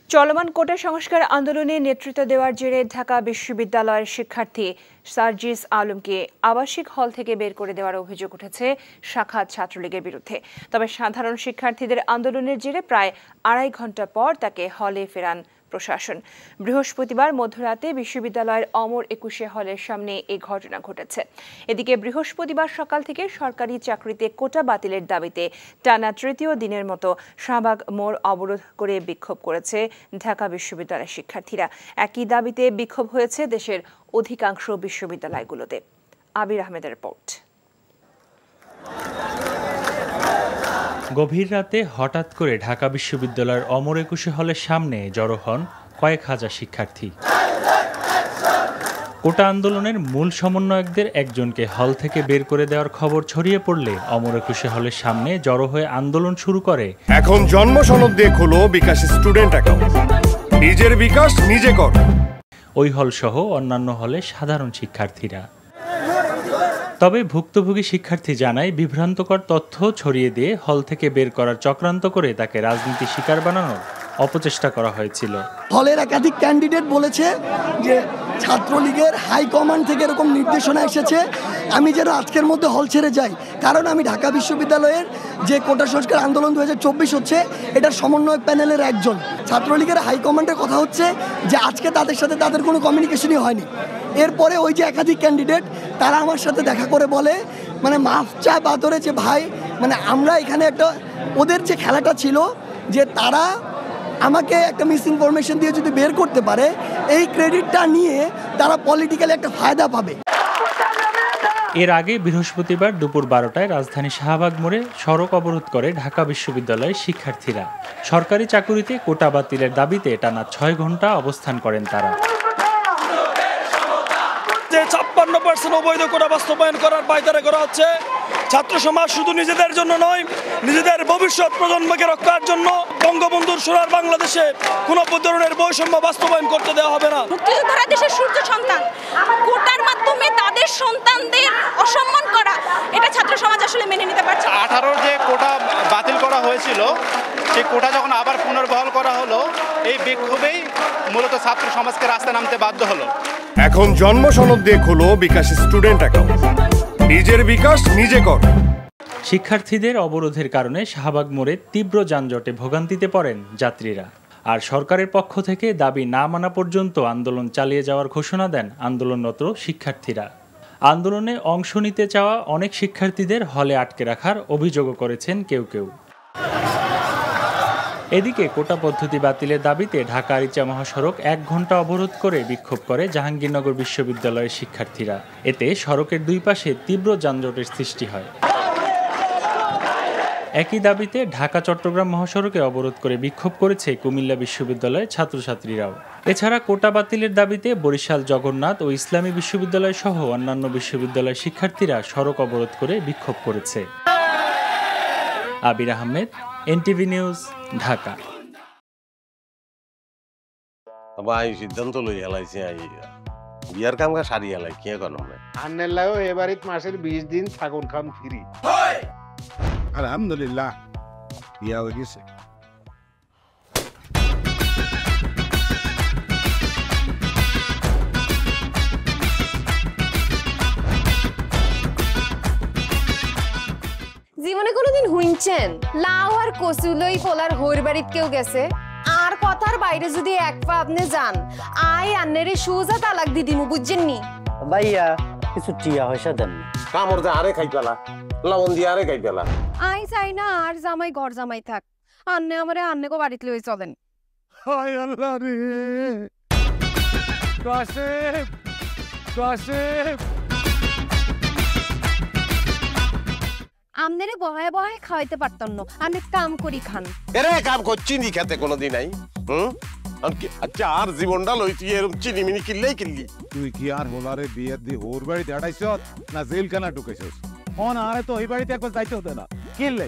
চলমান কোটা সংস্কার আন্দোলনে নেতৃত্ব দেওয়ার জেরে ঢাকা বিশ্ববিদ্যালয়ের শিক্ষার্থী সার্জিস আলমকে আবাসিক হল থেকে বের করে দেওয়ার অভিযোগ উঠেছে শাখা ছাত্রলীগের বিরুদ্ধে। তবে সাধারণ শিক্ষার্থীদের আন্দোলনের জেরে প্রায় 2.5 ঘণ্টা পর তাকে হলে ফেরান প্রশাসন। বৃহস্পতিবার মধ্যরাতে বিশ্ববিদ্যালয়ের অমর 21 হলের সামনে এই ঘটনা ঘটেছে। এদিকে বৃহস্পতিবার সকাল থেকে সরকারি চাকরিতে কোটা বাতিলের দাবিতে টানা তৃতীয় দিনের মতো শাহবাগ মোড় অবরোধ করে বিক্ষোভ করেছে ঢাকা বিশ্ববিদ্যালয়ের শিক্ষার্থীরা। একই দাবিতে বিক্ষোভ হয়েছে দেশের অধিকাংশ বিশ্ববিদ্যালয়গুলোতে। আবির আহমেদের রিপোর্ট। গভীর রাতে হঠাৎ করে ঢাকা বিশ্ববিদ্যালয়ের অমর 21 হলের সামনে জড়ো হন কয়েক হাজার শিক্ষার্থী। কোটা আন্দোলনের মূল সমন্বয়কদের একজনকে হল থেকে বের করে দেওয়ার খবর ছড়িয়ে পড়লে অমর 21 হলের সামনে জড়ো হয়ে আন্দোলন শুরু করে। এখন জন্ম সনদ দিয়ে খোলো বিকাশ স্টুডেন্ট অ্যাকাউন্ট, নিজের বিকাশ নিজে কর। ওই হল সহ অন্যান্য হলে সাধারণ শিক্ষার্থীরা। তবে ভুক্তভোগী শিক্ষার্থী জানায়, বিভ্রান্তকর তথ্য ছড়িয়ে দিয়ে হল থেকে বের করার চক্রান্ত করে তাকে রাজনীতির শিকার বানানোর অপচেষ্টা করা হয়েছিল। হলের একাধিক ক্যান্ডিডেট বলেছে যে ছাত্রলীগের হাইকমান্ড থেকে এরকম নির্দেশনা এসেছে আমি যেন আজকের মধ্যে হল ছেড়ে যাই, কারণ আমি ঢাকা বিশ্ববিদ্যালয়ের যে কোটা সংস্কার আন্দোলন 2024 হচ্ছে এটার সমন্বয় প্যানেলের একজন। ছাত্রলীগের হাইকমান্ডের কথা হচ্ছে যে আজকে তাদের সাথে তাদের কোনো কমিউনিকেশনই হয়নি। এরপরে ওই যে একাধিক ক্যান্ডিডেট তারা আমার সাথে দেখা করে বলে মানে মাফ চায় বাদরে যে ভাই মানে আমরা এখানে একটা ওদের যে খেলাটা ছিল যে তারা আমাকে একটা মিস ইনফরমেশন দিয়ে যদি বের করতে পারে এই ক্রেডিটটা নিয়ে তারা পলিটিক্যালি একটা ফায়দা পাবে। এর আগে বৃহস্পতিবার দুপুর 12টায় রাজধানী শাহবাগ মোড়ে সড়ক অবরোধ করে ঢাকা বিশ্ববিদ্যালয়ের শিক্ষার্থীরা। সরকারি চাকুরিতে কোটা বাতিলের দাবিতে টানা 6 ঘণ্টা অবস্থান করেন তারা। যে 56% অবৈধ কোটা বাস্তবায়ন করার পায়তারা করা হচ্ছে, ছাত্র সমাজ শুধু নিজেদের জন্য নয়, নিজেদের ভবিষ্যৎ প্রজন্মকে রক্ষার জন্য বঙ্গবন্ধুর সোনার বাংলাদেশে কোনো ধরনের বৈষম্য বাস্তবায়ন করতে দেওয়া হবে না। মুক্তিযোদ্ধারা দেশের সূর্য সন্তান, কোটার মাধ্যমে তাদের সন্তানদের অসম্মান করা এটা ছাত্র সমাজ আসলে মেনে নিতে পারছে না। 18 যে কোটা বাতিল করা হয়েছিল সেই কোটা যখন আবার পুনর্বহাল করা হলো, এই বিক্ষোভেই মূলত ছাত্র সমাজকে রাস্তায় নামতে বাধ্য হলো। এখন জন্ম সনদ দিয়ে খোলো বিকাশ স্টুডেন্ট অ্যাকাউন্ট, নিজের বিকাশ নিজে কর। শিক্ষার্থীদের অবরোধের কারণে শাহবাগ মোড়ে তীব্র যানজটে ভোগান্তিতে পড়েন যাত্রীরা। আর সরকারের পক্ষ থেকে দাবি না মানা পর্যন্ত আন্দোলন চালিয়ে যাওয়ার ঘোষণা দেন আন্দোলনরত শিক্ষার্থীরা। আন্দোলনে অংশ নিতে চাওয়া অনেক শিক্ষার্থীদের হলে আটকে রাখার অভিযোগও করেছেন কেউ কেউ। এদিকে কোটা পদ্ধতি বাতিলের দাবিতে ঢাকা আরিচা মহাসড়ক 1 ঘণ্টা অবরোধ করে বিক্ষোভ করে জাহাঙ্গীরনগর বিশ্ববিদ্যালয়ের শিক্ষার্থীরা। এতে সড়কের দুই পাশে তীব্র যানজটের সৃষ্টি হয়। একই দাবিতে ঢাকা চট্টগ্রাম মহাসড়কে অবরোধ করে বিক্ষোভ করেছে কুমিল্লা বিশ্ববিদ্যালয়ের ছাত্রছাত্রীরাও। এছাড়া কোটা বাতিলের দাবিতে বরিশাল জগন্নাথ ও ইসলামী বিশ্ববিদ্যালয় সহ অন্যান্য বিশ্ববিদ্যালয়ের শিক্ষার্থীরা সড়ক অবরোধ করে বিক্ষোভ করেছে। আবির আহমেদ, এনটিভি নিউজ, ঢাকা। ভাই সিদ্ধান্ত লই এলাইছে বিয়ার কাম কা সারি এলাই কি করব না আন্নের লাগো এবারিত মাসের 20 দিন ছাগল খান ফ্রি। আলহামদুলিল্লাহ বিয়া হয়ে গেছে। জীবনে কোনোদিন হুইনছেন লাউ আর কচুলই পোলার হোর বাড়িত কেউ গেছে আর কথার বাইরে যদি এক পা আপনি যান আই আন্নেরে সোজা তালাক দি দিমু বুঝছেন নি ভাইয়া কিছু টিয়া পয়সা দেন কামর দে আরে খাই পেলা লবণ দিয়ে আরে খাই পেলা আই চাই না আর জামাই ঘর জামাই থাক আন্নে আমারে আন্নে কো বাড়িতে লই চলেন। হায় আল্লাহ রে কাশেম কাশেম আমনেরে বহায় বহায় খাওয়াইতে পারতাম না, আমি কাম করি খান। এরে কাম করছি নি খেতে কোনোদিন নাই। আচ্ছা আর জীবনটা লইছি এরকম চিনিমিনি কিল্লি তুই কি আর হোলারে বিয়ে দি হোর বাড়িতে আড়াইছ না জেলখানা ঢুকেছিস? অন আরে তো ওই বাড়িতে একবার যাইতে হতো না কিল্লে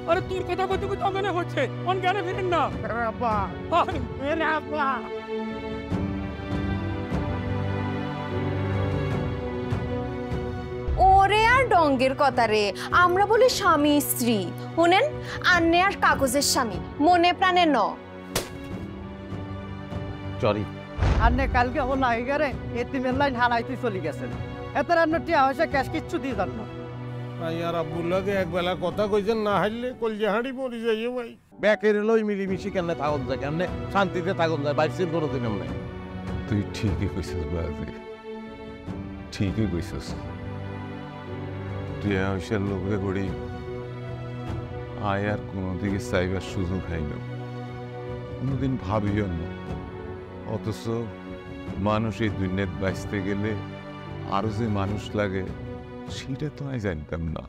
আরে তোর কথা বলতে তো মনে হচ্ছে অন জ্ঞানে ফিরেন না। আব্বা মেরে আব্বা ওর ওরে আর ডঙ্গের কথা রে, আমরা বলি স্বামী স্ত্রী। শুনেন, আন্নে আর কাগজের স্বামী, মনে প্রাণে ন। সরি আন্নে কালকে ও নাইগারে এতিমের লাইন হারাইতে চলে গেছেন, এত রান্না টিয়া হয়েছে ক্যাশ কিচ্ছু দিয়ে যান না। ভাই আর আব্বুল্লাহকে একবেলা কথা কইছেন, না হারলে কলজা হাঁড়ি মরি যাইও ভাই। ব্যাকের লই মিলিমিশি কেমনে থাকুন যায়, কেমনে শান্তিতে থাকুন যায়, বাইসের কোনো দিন নাই। তুই ঠিকই কইছিস বাজে, ঠিকই কইছিস। তুই আয়সার লোকে করি আয় আর কোনোদিকে চাইবার সুযোগ খাইল, কোনোদিন ভাবিও না। অথচ মানুষ এই দুনিয়াত বাঁচতে গেলে আরো যে মানুষ লাগে সেটা তো আমি জানতাম না।